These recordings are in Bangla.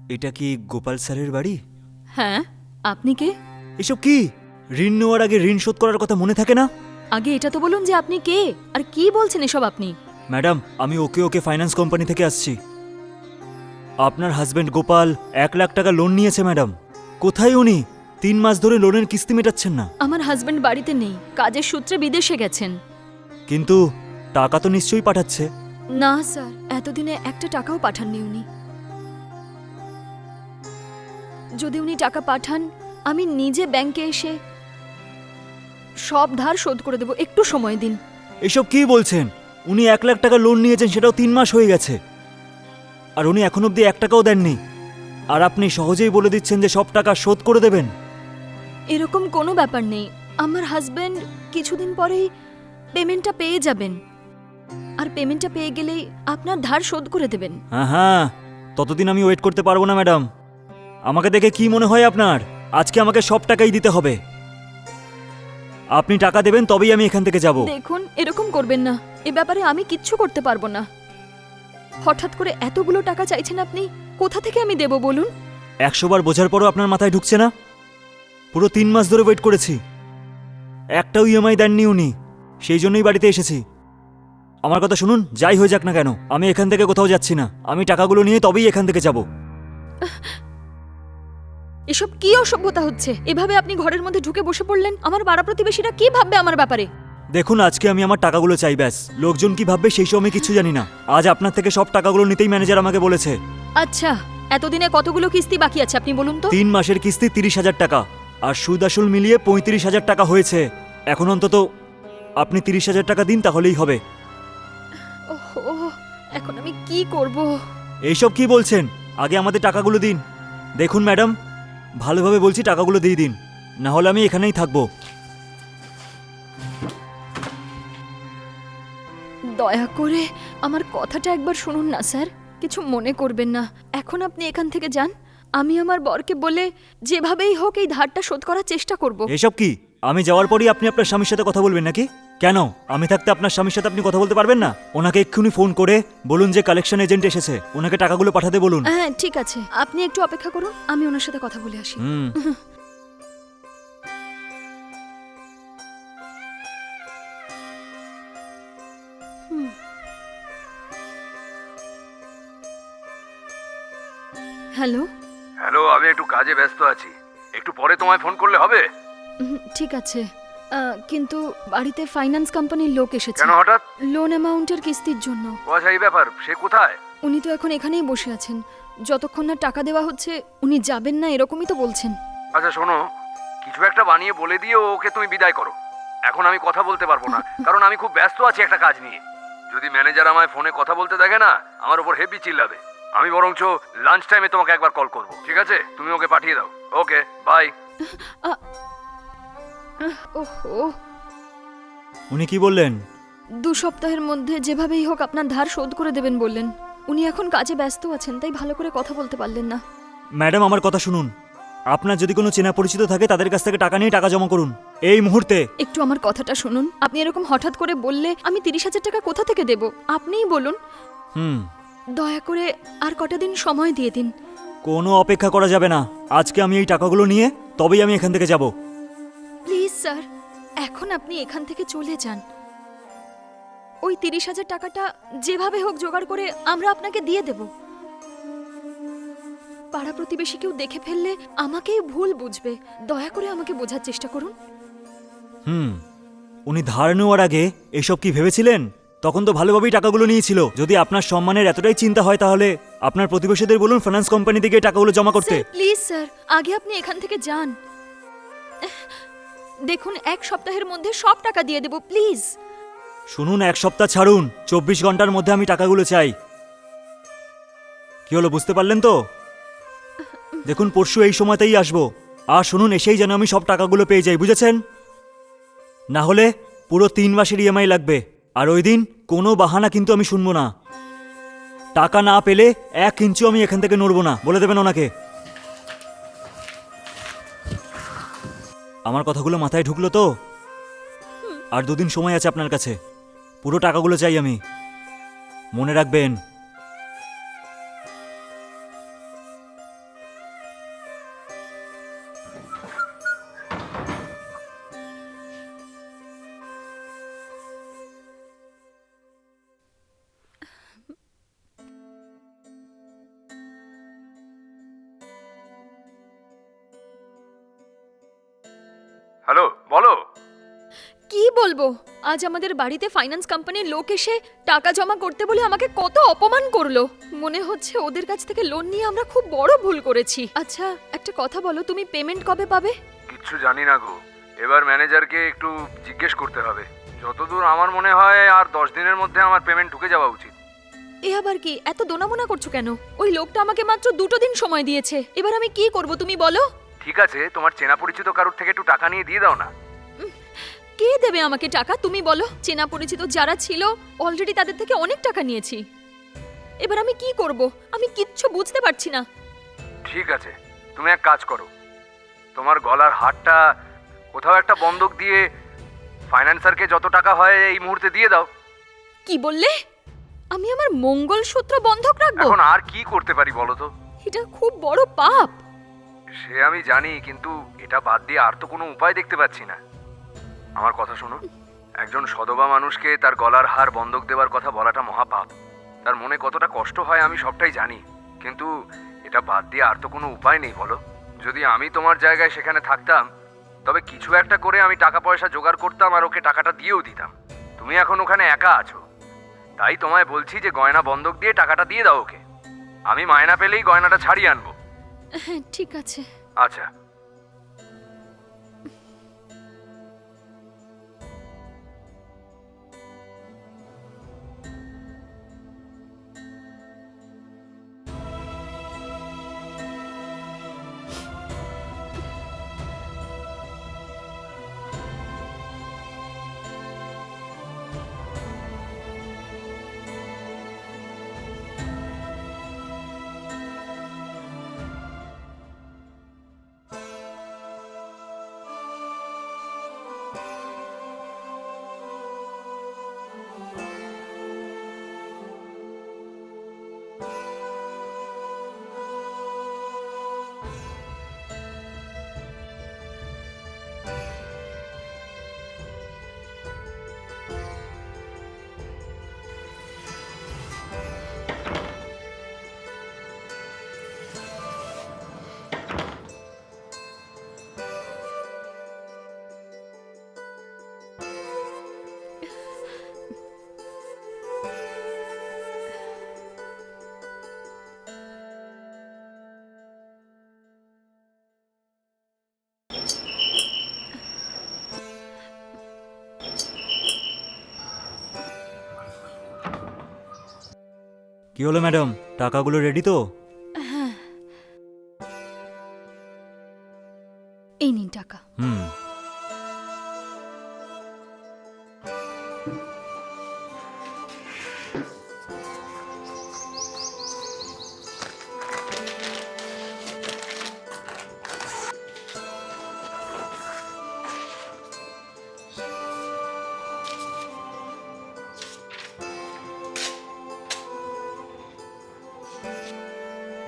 এটা কি গোপাল স্যারের বাড়ি? হ্যাঁ, আপনি কে? এসব কি? ঋণ নেওয়ার আগে ঋণ শোধ করার কথা মনে থাকে না? আগে এটা তো বলুন যে আপনি কে, আর কি বলছেন এসব আপনি? ম্যাডাম, আমি ওকে ওকে ফাইন্যান্স কোম্পানি থেকে আসছি। আপনার হাজবেন্ড গোপাল 1 লাখ টাকা লোন নিয়েছে ম্যাডাম। কোথায় উনি? 3 মাস ধরে লোনের কিস্তি মেটাচ্ছেন না। আমার হাজবেন্ড বাড়িতে নেই, কাজের সূত্রে বিদেশে গেছেন। কিন্তু টাকা তো নিশ্চয়ই পাঠাচ্ছে। না স্যার, এতদিনে একটা টাকাও পাঠাননি উনি। যদি উনি টাকা পাঠান, আমি নিজে ব্যাংকে এসে সব ধার শোধ করে দেব, একটু সময় দিন। এসব কি বলছেন? উনি 1 লাখ টাকা লোন নিয়েছেন, সেটাও 3 মাস হয়ে গেছে, আর উনি এখন অব্দি 1 টাকাও দেননি। আর আপনি সহজেই বলে দিচ্ছেন যে সব টাকা শোধ করে দেবেন। এরকম কোনো ব্যাপার নেই, আমার হাজবেন্ড কিছুদিন পরেই পেমেন্টটা পেয়ে যাবেন, আর পেমেন্টটা পেয়ে গেলেই আপনার ধার শোধ করে দেবেন। হ্যাঁ হ্যাঁ, ততদিন আমি ওয়েট করতে পারবো না ম্যাডাম। আমাকে দেখে কি মনে হয় আপনার? আজকে আমাকে সব টাকাই দিতে হবে। আপনি টাকা দেবেন তবেই আমি এখান থেকে যাব। দেখুন, এরকম করবেন না, এ ব্যাপারে আমি কিচ্ছু করতে পারবো না। হঠাৎ করে এতগুলো টাকা চাইছেন আপনি, কোথা থেকে আমি দেব বলুন? 100 বার বোঝার পরও আপনার মাথায় ঢুকছে না? পুরো 3 মাস ধরে ওয়েট করেছি, একটাও ইএমআই দেননি উনি, সেই জন্যই বাড়িতে এসেছি। আমার কথা শুনুন, যাই হয়ে যাক না কেন, আমি এখান থেকে কোথাও যাচ্ছি না। আমি টাকাগুলো নিয়ে তবেই এখান থেকে যাব। এসব কি অসভ্যতা হচ্ছে? এভাবে আপনি ঘরের মধ্যে ঢুকে বসে পড়লেন, আমার পাড়া প্রতিবেশীরা কি ভাববে আমার ব্যাপারে? দেখুন, আজকে আমি আমার টাকাগুলো চাই, ব্যাস। লোকজন কি ভাববে সেই সব আমি কিছু জানি না। আজ আপনার থেকে সব টাকাগুলো নিতেই ম্যানেজার আমাকে বলেছে। আচ্ছা, এতদিনে কতগুলো কিস্তি বাকি আছে আপনি বলুন তো? 3 মাসের কিস্তি 30,000 টাকা, আর সুদ আসল মিলিয়ে 35,000 টাকা হয়েছে। এখন অন্তত আপনি 30,000 টাকা দিন, তাহলেই হবে। ওহো, এখন আমি কি করব? এইসব কি বলছেন? আগে আমাদের টাকাগুলো দিন। দেখুন ম্যাডাম, ভালোভাবে বলছি, টাকাগুলো দিয়ে দিন, না হলে আমি এখানেই থাকবো। দয়া করে আমার কথাটা একবার শুনুন না স্যার, কিছু মনে করবেন না। এখন আপনি এখান থেকে যান, আমি আমার বরকে বলে যেভাবেই হোক এই ধারটা শোধ করার চেষ্টা করব। এসব কি? আমি যাওয়ার পরই আপনি আপনার স্বামীর সাথে কথা বলবেন নাকি? কেন, আমি থাকতে আপনার স্বামীর সাথে আপনি কথা বলতে পারবেন না? ওনাকে এক্ষুনি ফোন করে বলুন যে কালেকশন এজেন্ট এসেছে, ওনাকে টাকাগুলো পাঠাতে বলুন। হ্যাঁ ঠিক আছে, আপনি একটু অপেক্ষা করুন, আমি ওনার সাথে কথা বলে আসি। হুম। হ্যালো। হ্যালো, আমি একটু কাজে ব্যস্ত আছি, একটু পরে তোমায় ফোন করলে হবে? ঠিক আছে, কিন্তু বাড়িতে ফাইন্যান্স কোম্পানির লোক এসেছে। কেন হঠাৎ? লোন অ্যামাউন্টের কিস্তির জন্য। ও আচ্ছা, এই ব্যাপার। সে কোথায়? উনি তো এখন এখানেই বসে আছেন, যতক্ষণ না টাকা দেওয়া হচ্ছে উনি যাবেন না, এরকমই তো বলছেন। আচ্ছা শোনো, কিছু একটা বানিয়ে বলে দিয়ে ওকে তুমি বিদায় করো। এখন আমি কথা বলতে পারবো না, কারণ আমি খুব ব্যস্ত আছি একটা কাজ নিয়ে। যদি ম্যানেজার আমায় ফোনে কথা বলতে দেখে না, আমার উপর হেভি চিল্লাবে। আমি বরঞ্চ লাঞ্চ টাইমে তোমাকে একবার কল করব, ঠিক আছে? তুমি ওকে পাঠিয়ে দাও। ওকে, বাই। ওহো, উনি কি বললেন? 2 সপ্তাহের মধ্যে যেভাবেই হোক আপনার ধার শোধ করে দেবেন বললেন। উনি এখন কাজে ব্যস্ত আছেন, তাই ভালো করে কথা বলতে পারলেন না। ম্যাডাম, আমার কথা শুনুন। আপনার যদি কোনো চেনা পরিচিত থাকে তাদের কাছ থেকে টাকা নিয়ে টাকা জমা করুন এই মুহূর্তে। একটু আমার কথাটা শুনুন, আপনি এরকম হঠাৎ করে বললে আমি 30,000 টাকা কোথা থেকে দেব? আপনিই বলুন। হুম। দয়া করে আর কটা দিন সময় দিয়ে দিন। কোনো অপেক্ষা করা যাবে না। আজকে আমি এই টাকাগুলো নিয়ে তবেই আমি এখান থেকে যাব। প্লিজ স্যার, এখন আপনি এখান থেকে চলে যান। ওই 30,000 টাকাটা যেভাবে হোক জোগাড় করে আমরা আপনাকে দিয়ে দেব। পাড়া প্রতিবেশী কেউ দেখে ফেললে আমাকেই ভুল বুঝবে, দয়া করে আমাকে বোঝার চেষ্টা করুন। উনি ধার নেওয়ার আগে এসব কি ভেবেছিলেন? তখন তো ভালোভাবেই টাকাগুলো নিয়েছিল। যদি আপনার সম্মানের এতটাই চিন্তা হয়, তাহলে আপনার প্রতিবেশীদের বলুন ফাইন্যান্স কোম্পানি থেকে এই টাকাগুলো জমা করতে। স্যার প্লিজ স্যার, আগে আপনি এখান থেকে যান। দেখুন, 1 সপ্তাহের মধ্যে সব টাকা দিয়ে দেব, প্লিজ। শুনুন, 1 সপ্তাহ ছাড়ুন, 24 ঘন্টার মধ্যে আমি টাকাগুলো চাই। কি হলো, বুঝতে পারলেন তো? দেখুন, পরশু এই সময়তেই আসবো। আর শুনুন, এসেই যেন আমি সব টাকাগুলো পেয়ে যাই, বুঝেছেন? না হলে পুরো 3 মাসের ইএমআই লাগবে, আর ওই দিন কোনো বাহানা কিন্তু আমি শুনবো না। টাকা না পেলে 1 ইঞ্চিও আমি এখান থেকে নড়বো না, বলে দেবেন ওনাকে। আমার কথাগুলো মাথায় ঢুকলো তো? আর 2 দিন সময় আছে আপনার কাছে, পুরো টাকাগুলো চাই আমি, মনে রাখবেন। হ্যালো, বলো। কি বলবো, আজ আমাদের বাড়িতে ফাইন্যান্স কোম্পানির লোক এসে টাকা জমা করতে বলে আমাকে কত অপমান করলো। মনে হচ্ছে ওদের কাছ থেকে লোন নিয়ে আমরা খুব বড় ভুল করেছি। আচ্ছা একটা কথা বলো, তুমি পেমেন্ট কবে পাবে? কিচ্ছু জানি না গো, এবার ম্যানেজারকে একটু জিজ্ঞেস করতে হবে। যতদূর আমার মনে হয় আর 10 দিনের মধ্যে আমার পেমেন্ট ঢুকে যাওয়া উচিত। এ আবার কি, এত দোনামোনা করছো কেন? ওই লোকটা আমাকে মাত্র 2 দিন সময় দিয়েছে, এবার আমি কি করব তুমি বলো? ঠিক আছে, তোমার চেনা পরিচিত কারোর থেকে একটু টাকা নিয়ে দিয়ে দাও না। কে দেবে আমাকে টাকা তুমি বলো? চেনা পরিচিত যারা ছিল অলরেডি তাদের থেকে অনেক টাকা নিয়েছি। এবার আমি কি করব? আমি কিচ্ছু বুঝতে পারছি না। ঠিক আছে, তুমি এক কাজ করো, তোমার গলার হারটা কোথাও একটা বন্ধক দিয়ে ফাইন্যান্সারকে যত টাকা হয় এই মুহূর্তে দিয়ে দাও। কি বললে? আমি আমার মঙ্গলসূত্র বন্ধক রাখবো? এখন আর কি করতে পারি বলো তো? এটা খুব বড় পাপ। সে আমি জানি, কিন্তু এটা বাদ দিয়ে আর তো কোনো উপায় দেখতে পাচ্ছি না। আমার কথা শোনো, একজন সদবা মানুষকে তার গলার হার বন্ধক দেওয়ার কথা বলাটা মহাপাপ। তার মনে কতটা কষ্ট হয় আমি সবটাই জানি, কিন্তু এটা বাদ দিয়ে আর তো কোনো উপায় নেই বলো। যদি আমি তোমার জায়গায় সেখানে থাকতাম তবে কিছু একটা করে আমি টাকা পয়সা জোগাড় করতাম আর ওকে টাকাটা দিয়েও দিতাম। তুমি এখন ওখানে একা আছো, তাই তোমায় বলছি যে গয়না বন্ধক দিয়ে টাকাটা দিয়ে দাও ওকে। আমি মায়না পেলেই গয়নাটা ছাড়িয়ে আনবো। হ্যাঁ ঠিক আছে। আচ্ছা। কি হলো ম্যাডাম, টাকাগুলো রেডি তো? এই নিন টাকা। হুম।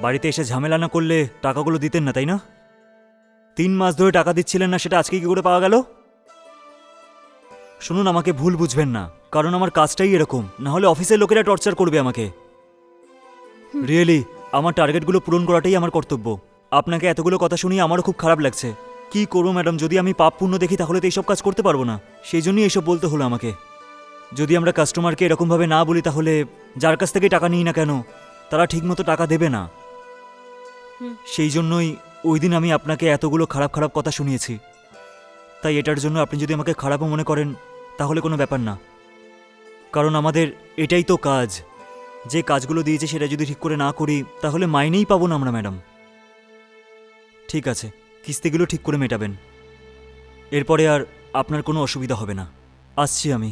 বাড়িতে এসে ঝামেলা না করলে টাকাগুলো দিতেন না, তাই না? 3 মাস ধরে টাকা দিচ্ছিলেন না, সেটা আজকে কি করে পাওয়া গেল? শুনুন, আমাকে ভুল বুঝবেন না, কারণ আমার কাজটাই এরকম, না হলে অফিসের লোকেরা টর্চার করবে আমাকে। রিয়েলি আমার টার্গেটগুলো পূরণ করাটাই আমার কর্তব্য। আপনাকে এতগুলো কথা শুনিয়ে আমারও খুব খারাপ লাগছে। কি করবো ম্যাডাম, যদি আমি পাপ পুণ্য দেখি তাহলে তো এইসব কাজ করতে পারবো না, সেই জন্যই এইসব বলতে হলো আমাকে। যদি আমরা কাস্টমারকে এরকমভাবে না বলি তাহলে যার কাছ থেকে টাকা নিই না কেন তারা ঠিকমতো টাকা দেবে না। সেই জন্যই ওই দিন আমি আপনাকে এতগুলো খারাপ খারাপ কথা শুনিয়েছি। তাই এটার জন্য আপনি যদি আমাকে খারাপও মনে করেন তাহলে কোনো ব্যাপার না, কারণ আমাদের এটাই তো কাজ। যে কাজগুলো দিয়েছে সেটা যদি ঠিক করে না করি তাহলে মাইনেই পাবো না আমরা ম্যাডাম। ঠিক আছে, কিস্তিগুলো ঠিক করে মেটাবেন, এরপরে আর আপনার কোনো অসুবিধা হবে না। আসছি আমি।